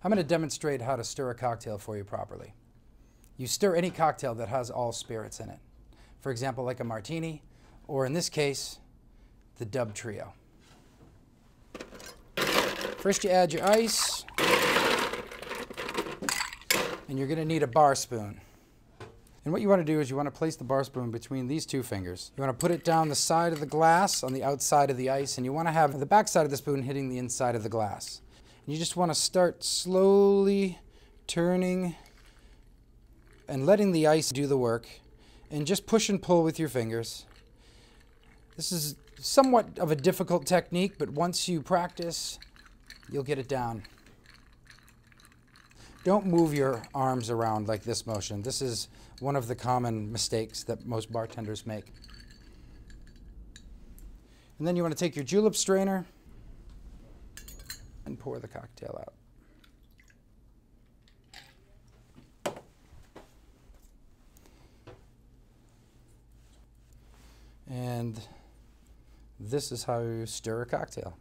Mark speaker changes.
Speaker 1: I'm going to demonstrate how to stir a cocktail for you properly. You stir any cocktail that has all spirits in it. For example, like a martini, or in this case, the Dub Trio. First you add your ice, and you're going to need a bar spoon. And what you want to do is you want to place the bar spoon between these two fingers. You want to put it down the side of the glass on the outside of the ice, and you want to have the back side of the spoon hitting the inside of the glass. And you just want to start slowly turning and letting the ice do the work, and just push and pull with your fingers. This is somewhat of a difficult technique, but once you practice, you'll get it down. Don't move your arms around like this motion. This is one of the common mistakes that most bartenders make. And then you want to take your julep strainer and pour the cocktail out. And this is how you stir a cocktail.